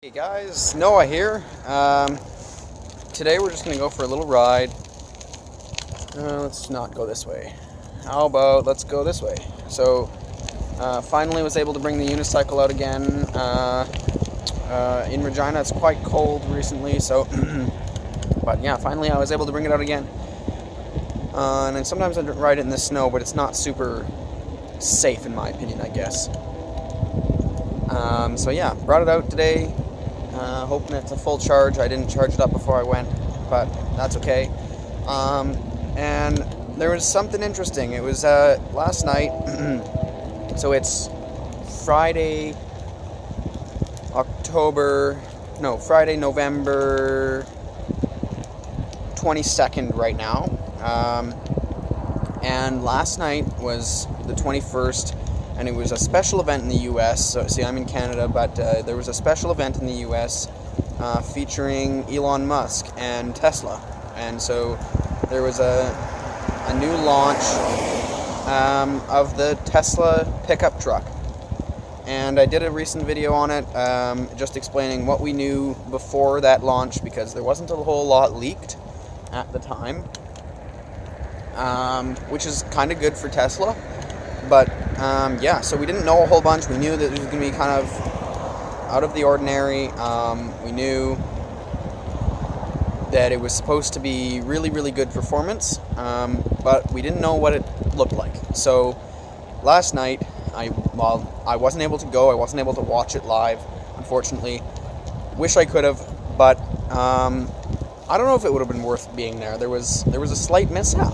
Hey guys, Noah here. Today we're just going to go for a little ride. Let's not go this way. How about let's go this way? So, finally was able to bring the unicycle out again. In Regina it's quite cold recently, so but yeah, finally I was able to bring it out again. And then sometimes I ride it in the snow, but it's not super safe in my opinion, I guess. So yeah, brought it out today. Hoping it's a full charge. I didn't charge it up before I went, but that's okay. And there was something interesting. It was last night. So it's Friday, November 22nd right now. And last night was the 21st. And it was a special event in the U.S. So, see, I'm in Canada, but there was a special event in the U.S. Featuring Elon Musk and Tesla. And so there was a new launch of the Tesla pickup truck. And I did a recent video on it, just explaining what we knew before that launch, because there wasn't a whole lot leaked at the time, which is kind of good for Tesla. But yeah, so we didn't know a whole bunch. We knew that it was going to be kind of out of the ordinary. We knew that it was supposed to be really, really good performance, but we didn't know what it looked like. So last night, I wasn't able to go. I wasn't able to watch it live, unfortunately. Wish I could have, but I don't know if it would have been worth being there. There was a slight mishap.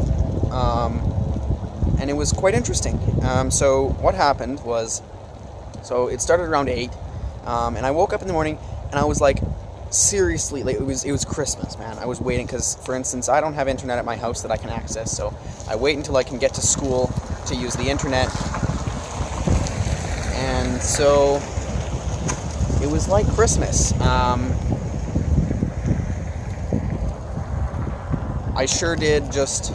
And it was quite interesting. So what happened was, so it started around 8, and I woke up in the morning, and I was like, seriously, like, it was Christmas, man. I was waiting, because, for instance, I don't have internet at my house that I can access, so I wait until I can get to school to use the internet. And so it was like Christmas. I sure did just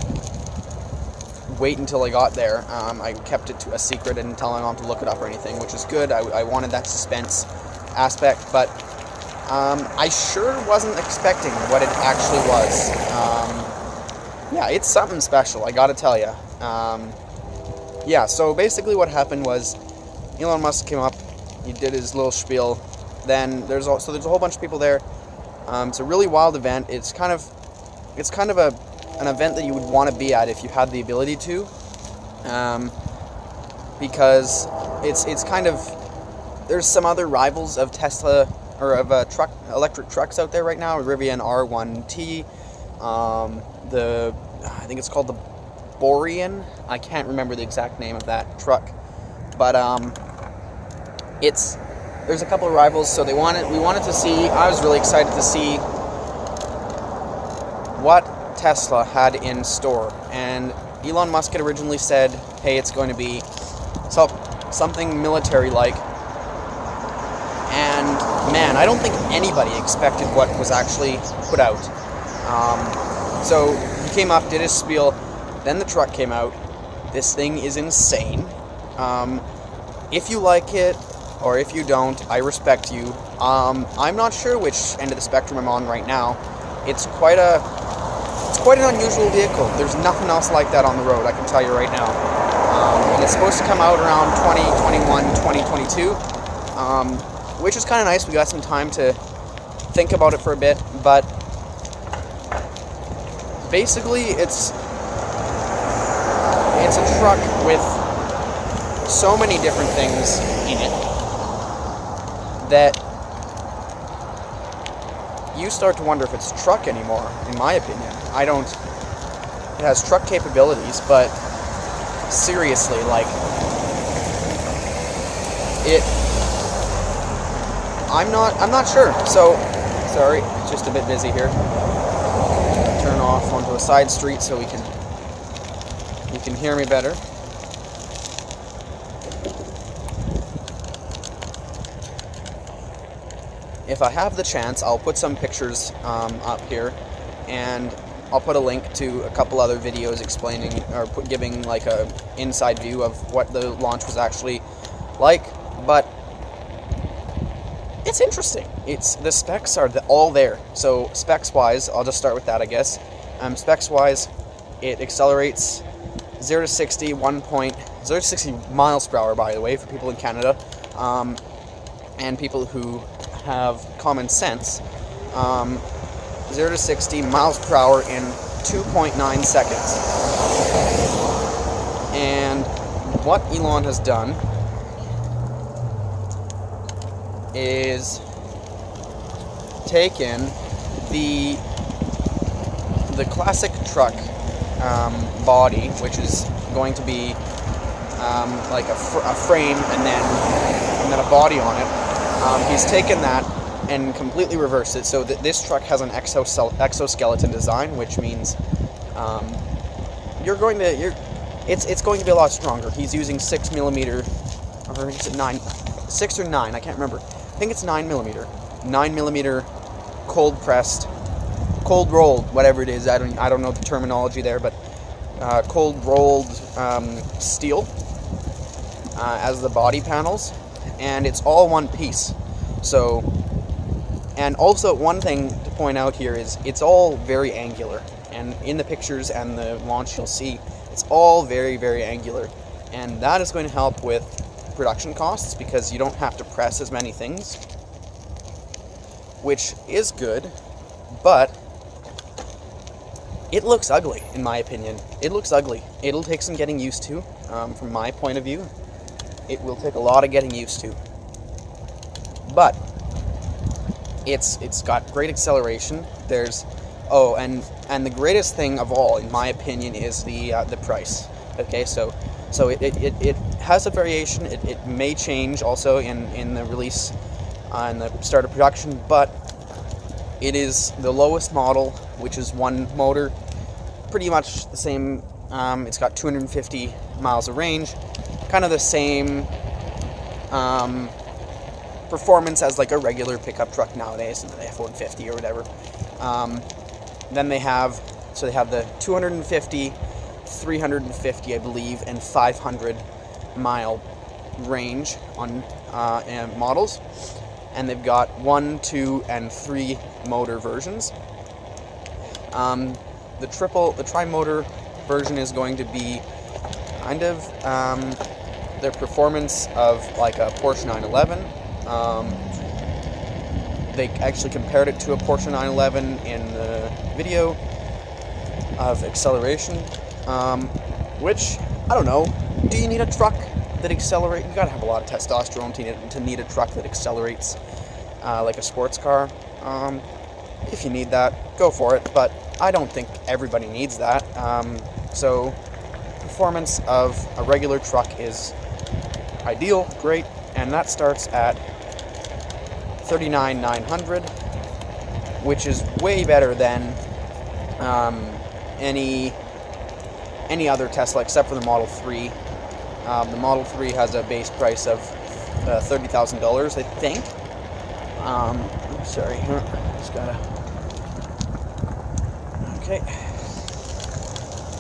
wait until I got there. I kept it to a secret. I didn't tell my mom to look it up or anything, which is good. I wanted that suspense aspect, but I sure wasn't expecting what it actually was. Yeah, it's something special, I gotta tell you. Yeah, so basically what happened was Elon Musk came up, he did his little spiel, then there's a whole bunch of people there. It's a really wild event. It's kind of an event that you would want to be at if you had the ability to, because it's kind of, there's some other rivals of Tesla, or of electric trucks out there right now. Rivian R1T, I think it's called the Borean. I can't remember the exact name of that truck, but there's a couple of rivals. So we wanted to see. I was really excited to see what Tesla had in store, and Elon Musk had originally said, hey, it's going to be something military-like, and man, I don't think anybody expected what was actually put out. So he came up, did his spiel, then the truck came out. This thing is insane. If you like it, or if you don't, I respect you. I'm not sure which end of the spectrum I'm on right now. It's quite an unusual vehicle. There's nothing else like that on the road, I can tell you right now. And it's supposed to come out around 2021, 2022, which is kind of nice. We got some time to think about it for a bit, but basically it's a truck with so many different things in it that you start to wonder if it's a truck anymore, in my opinion. It has truck capabilities, but seriously, like, I'm not sure. So, sorry, it's just a bit busy here. Turn off onto a side street so you can hear me better. If I have the chance, I'll put some pictures up here, and I'll put a link to a couple other videos explaining, or giving like a inside view of what the launch was actually like. But it's interesting. The specs are all there. So specs wise, I'll just start with that, I guess. Specs wise, it accelerates 0 to 60 0 to 60 miles per hour, by the way, for people in Canada, and people who have common sense. 0 to 60 miles per hour in 2.9 seconds. And what Elon has done is taken the classic truck body, which is going to be like a frame and then a body on it. He's taken that and completely reversed it, so that this truck has an exoskeleton design, which means it's going to be a lot stronger. He's using 6 millimeter, or is it 9? 6 or 9? I can't remember. I think it's 9 millimeter. 9 millimeter cold pressed, cold rolled, whatever it is. I don't know the terminology there, but cold rolled steel as the body panels, and it's all one piece. So, and also one thing to point out here is it's all very angular, and in the pictures and the launch you'll see it's all very, very angular, and that is going to help with production costs because you don't have to press as many things, which is good, but it looks ugly, in my opinion. It looks ugly. It'll take some getting used to, from my point of view. It will take a lot of getting used to. But it's got great acceleration. And the greatest thing of all, in my opinion, is the price. Okay, so it has a variation. It may change also in the release, in the start of production, but it is the lowest model, which is one motor, pretty much the same. It's got 250 miles of range, kind of the same performance as like a regular pickup truck nowadays, the F-150 or whatever. Then they have the 250, 350, I believe, and 500 mile range on models, and they've got 1, 2, and 3 motor versions. The tri-motor version is going to be kind of the performance of like a Porsche 911. They actually compared it to a Porsche 911 in the video of acceleration, which, I don't know, do you need a truck that accelerates? You gotta have a lot of testosterone to need a truck that accelerates like a sports car. If you need that, go for it, but I don't think everybody needs that. So performance of a regular truck is ideal, great, and that starts at $39,900, which is way better than any other Tesla except for the Model 3. The Model 3 has a base price of $30,000, I think. Sorry, just gotta. Okay.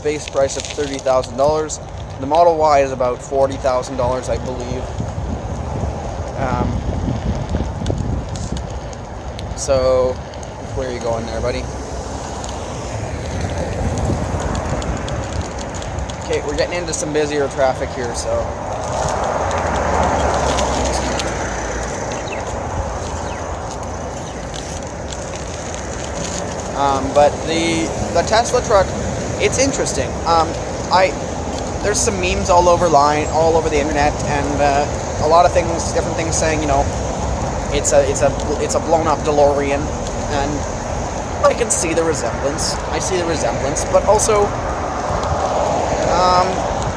Base price of $30,000. The Model Y is about $40,000, I believe. So, where are you going there, buddy? Okay, we're getting into some busier traffic here, so. But the Tesla truck, it's interesting. There's some memes all over the internet, and a lot of things, different things saying, you know, it's a blown up DeLorean, and I can see the resemblance. But also,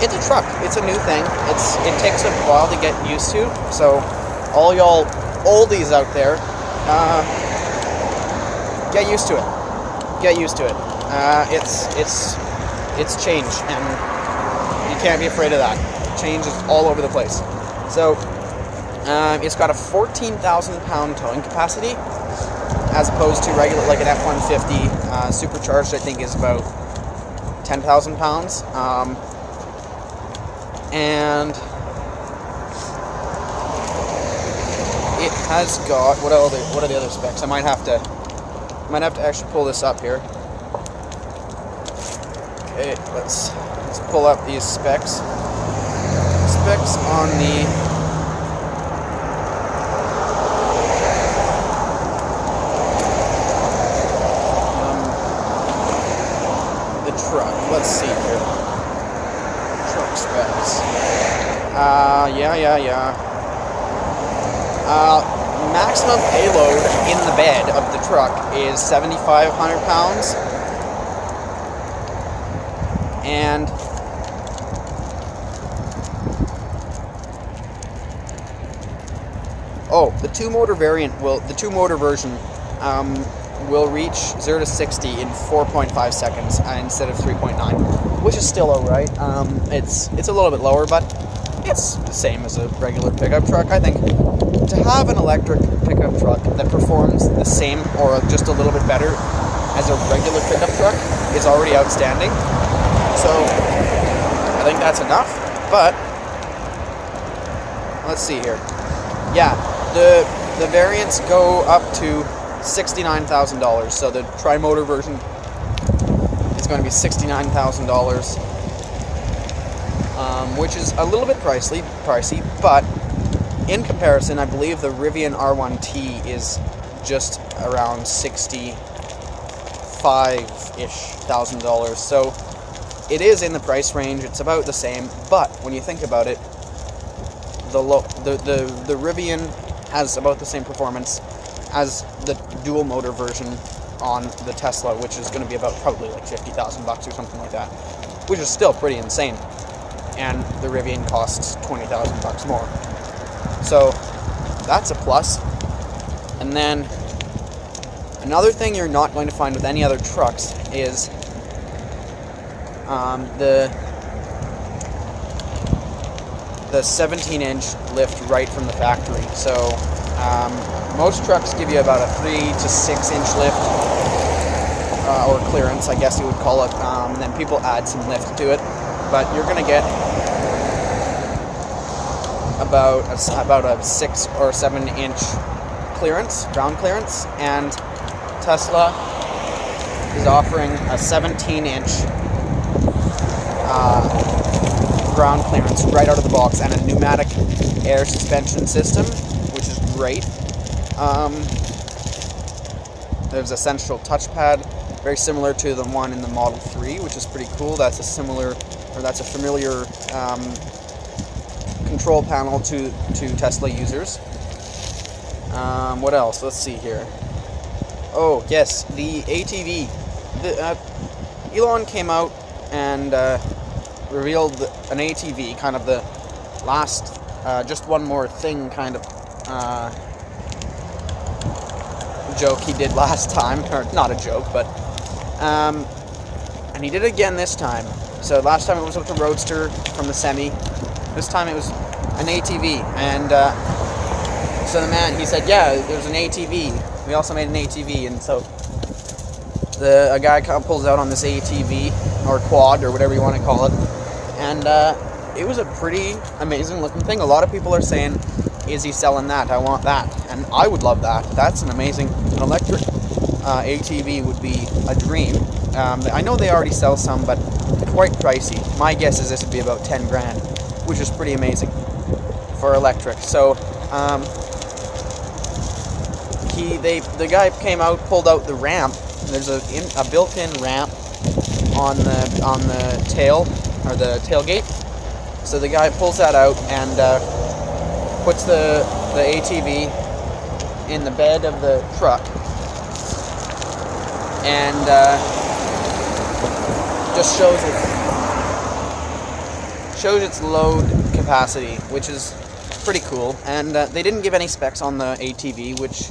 it's a truck. It's a new thing. It takes a while to get used to. So, all y'all oldies out there, get used to it. It's change, and you can't be afraid of that. Change is all over the place. So, it's got a 14,000 pound towing capacity, as opposed to regular, like an F-150 supercharged, I think, is about 10,000 pounds. It has got what are the other specs? I might have to actually pull this up here. Okay, let's pull up these specs. Specs on the truck. Let's see here. Truck specs. Maximum payload in the bed of the truck is 7,500 pounds. And the two-motor version will reach 0 to 60 in 4.5 seconds instead of 3.9, which is still alright. It's a little bit lower, but it's the same as a regular pickup truck. I think to have an electric pickup truck that performs the same or just a little bit better as a regular pickup truck is already outstanding. So I think that's enough. But let's see here. Yeah, the variants go up to $69,000. So the tri-motor version is going to be $69,000, which is a little bit pricey. But in comparison, I believe the Rivian R1T is just around $65,000. So it is in the price range. It's about the same. But when you think about it, the Rivian has about the same performance as the dual motor version on the Tesla, which is going to be about probably like $50,000 or something like that, which is still pretty insane. And the Rivian costs $20,000 more. So that's a plus. And then another thing you're not going to find with any other trucks is the 17-inch lift right from the factory. So most trucks give you about a 3 to 6 inch lift, or clearance, I guess you would call it. And then people add some lift to it, but you're going to get about a 6 or 7 inch clearance, ground clearance, and Tesla is offering a 17-inch ground clearance right out of the box and a pneumatic air suspension system, which is great. There's a central touchpad, very similar to the one in the Model 3, which is pretty cool. That's a familiar control panel to Tesla users. What else? Let's see here. Oh, yes, the ATV. Elon came out and revealed an ATV, kind of the last, just one more thing kind of joke he did last time, or not a joke, but and he did it again this time. So last time it was with the Roadster from the Semi. This time it was an ATV, and so the man, he said, yeah, there's an ATV. We also made an ATV, and so a guy pulls out on this ATV, or quad, or whatever you want to call it, and it was a pretty amazing looking thing. A lot of people are saying, is he selling that? I want that. And I would love that. That's an electric ATV would be a dream. I know they already sell some, but quite pricey. My guess is this would be about 10 grand, which is pretty amazing for electric. So the guy came out, pulled out the ramp. There's a built-in ramp on the tail, or the tailgate. So the guy pulls that out and puts the ATV in the bed of the truck, and just shows its load capacity, which is pretty cool. And they didn't give any specs on the ATV, which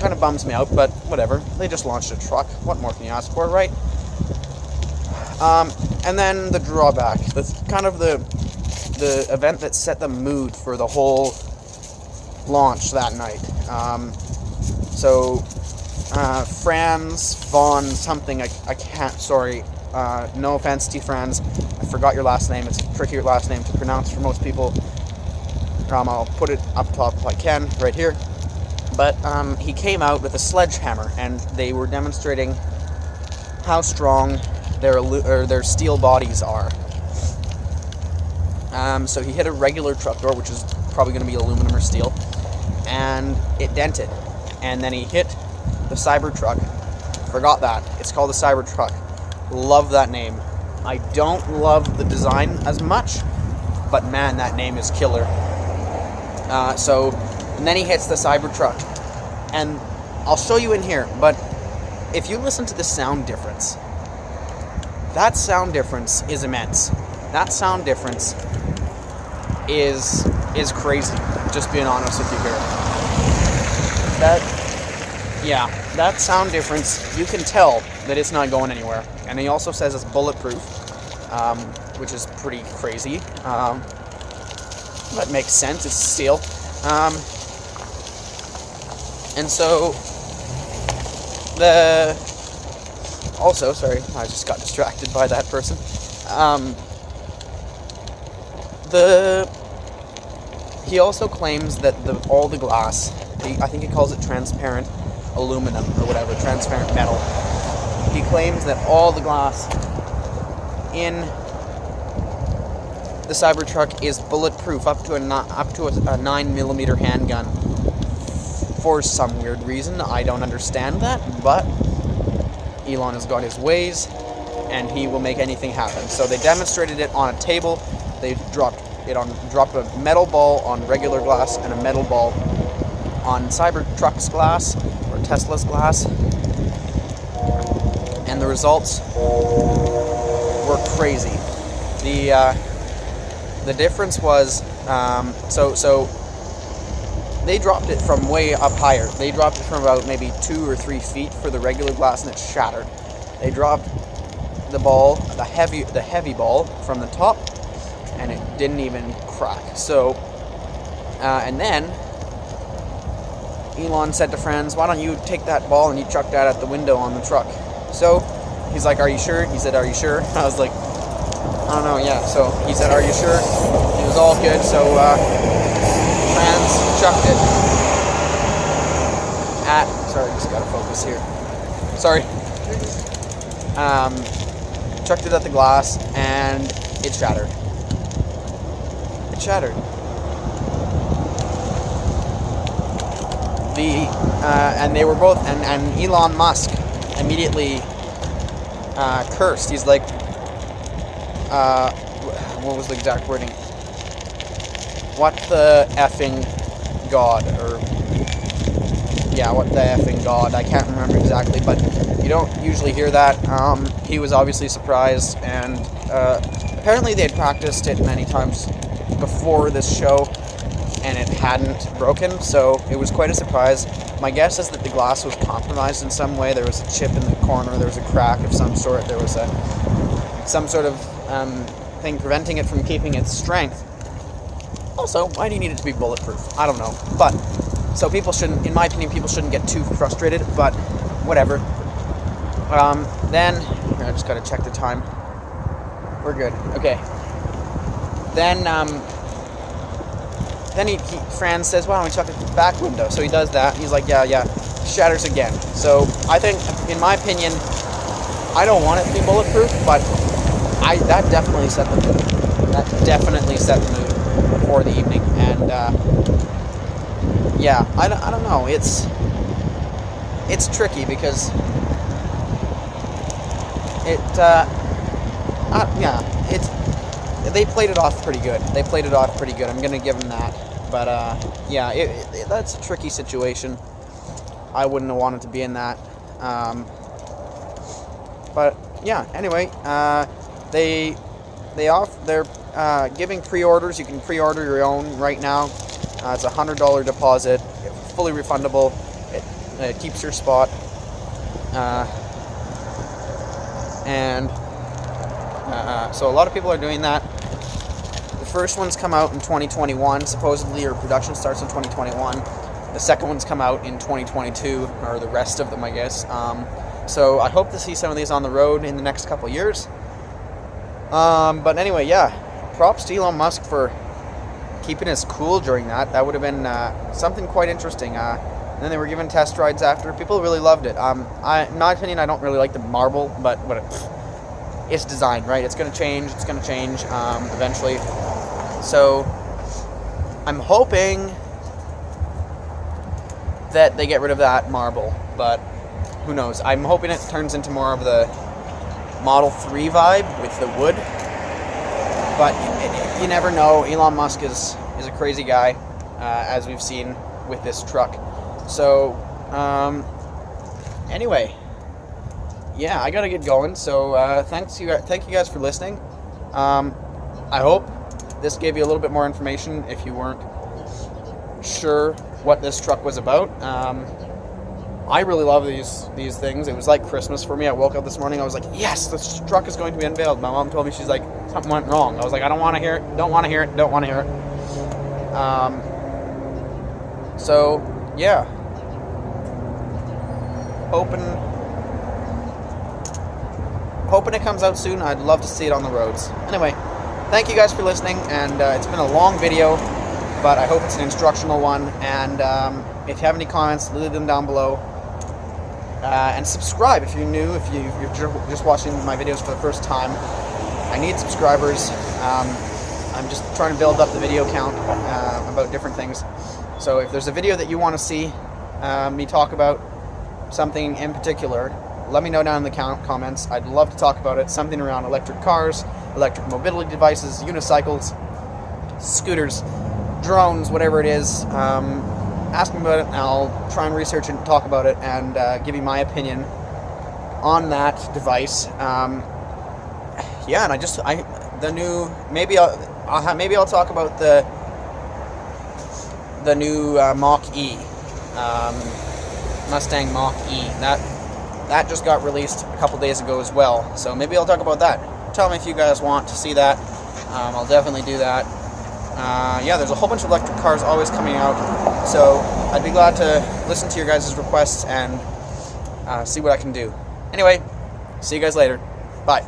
kind of bums me out, but whatever. They just launched a truck. What more can you ask for, right? And then the drawback. That's kind of the event that set the mood for the whole launch that night. Franz von something, I can't, sorry, no offense to you, Franz, I forgot your last name. It's a trickier last name to pronounce for most people. I'll put it up top if I can, right here. But he came out with a sledgehammer, and they were demonstrating how strong their steel bodies are. So he hit a regular truck door, which is probably going to be aluminum or steel, and it dented. And then he hit the Cybertruck. Forgot that. It's called the Cybertruck. Love that name. I don't love the design as much, but man, that name is killer. And then he hits the Cybertruck. And I'll show you in here, but if you listen to the sound difference, that sound difference is immense. That sound difference is crazy, just being honest with you here. That sound difference, you can tell that it's not going anywhere. And he also says it's bulletproof, which is pretty crazy. That makes sense, it's steel. And so, sorry, I just got distracted by that person. He also claims that all the glass, I think he calls it transparent aluminum or whatever, transparent metal. He claims that all the glass in the Cybertruck is bulletproof up to a 9mm handgun. For some weird reason, I don't understand that, but Elon has got his ways, and he will make anything happen. So they demonstrated it on a table. They dropped a metal ball on regular glass and a metal ball on Cybertruck's glass or Tesla's glass, and the results were crazy. The difference was so they dropped it from way up higher. They dropped it from about maybe 2 or 3 feet for the regular glass, and it shattered. They dropped the ball, the heavy ball, from the top, and it didn't even crack. So, and then Elon said to friends, "Why don't you take that ball and you chuck that at the window on the truck?" So he's like, "Are you sure?" He said, "Are you sure?" I was like, "I don't know, yeah." So he said, "Are you sure?" It was all good. So Franz chucked it at. Sorry, just gotta focus here. Sorry. Chucked it at the glass, and it shattered. It shattered. And they were both, and Elon Musk immediately cursed. He's like, what was the exact wording? What the effing God, or yeah, what the effing God? I can't remember exactly, but you don't usually hear that. He was obviously surprised, and apparently they had practiced it many times before this show, and it hadn't broken, so it was quite a surprise. My guess is that the glass was compromised in some way. There was a chip in the corner, there was a crack of some sort, there was some sort of thing preventing it from keeping its strength. Also, why do you need it to be bulletproof? I don't know. But, so people shouldn't, in my opinion, people shouldn't get too frustrated, but whatever. Then, I just gotta check the time. We're good. Okay. Then Franz says, "Why don't we chuck it at the back window?" So he does that. He's like, yeah. Shatters again. So I think, in my opinion, I don't want it to be bulletproof, but that definitely set the mood. That definitely set the mood for the evening. And yeah, I don't know. It's tricky because they played it off pretty good. I'm gonna give them that. But yeah, that's a tricky situation. I wouldn't have wanted to be in that. But yeah, anyway, they're giving pre-orders. You can pre-order your own right now. It's a $100 deposit, fully refundable. It keeps your spot. So a lot of people are doing that. The first ones come out in 2021, supposedly, or production starts in 2021. The second ones come out in 2022, or the rest of them, I guess. So I hope to see some of these on the road in the next couple years. But anyway, yeah, props to Elon Musk for keeping us cool during that. That would have been something quite interesting. And then they were given test rides after. People really loved it. In my opinion, I don't really like the marble, but it's designed, right? It's going to change. It's going to change eventually. So I'm hoping that they get rid of that marble, but who knows? I'm hoping it turns into more of the Model 3 vibe with the wood. But you never know. Elon Musk is a crazy guy, as we've seen with this truck. So, anyway, yeah, I gotta get going. So, thank you guys for listening. I hope this gave you a little bit more information if you weren't sure what this truck was about. I really love these things. It was like Christmas for me. I woke up this morning. I was like, yes, this truck is going to be unveiled. My mom told me, she's like, something went wrong. I was like, I don't want to hear it. Don't want to hear it. Don't want to hear it. So yeah, hoping it comes out soon. I'd love to see it on the roads. Anyway, thank you guys for listening, and it's been a long video, but I hope it's an instructional one. And if you have any comments, leave them down below. And subscribe if you're new, if you're just watching my videos for the first time. I need subscribers. I'm just trying to build up the video count about different things. So if there's a video that you want to see me talk about, something in particular, let me know down in the comments. I'd love to talk about it. Something around electric cars, electric mobility devices, unicycles, scooters, drones, whatever it is. Ask me about it, and I'll try and research and talk about it, and give you my opinion on that device. Yeah, and maybe I'll talk about the new Mach-E, Mustang Mach-E. That just got released a couple days ago as well. So maybe I'll talk about that. Tell me if you guys want to see that. I'll definitely do that. Yeah, there's a whole bunch of electric cars always coming out, so I'd be glad to listen to your guys' requests and see what I can do. Anyway, see you guys later. Bye.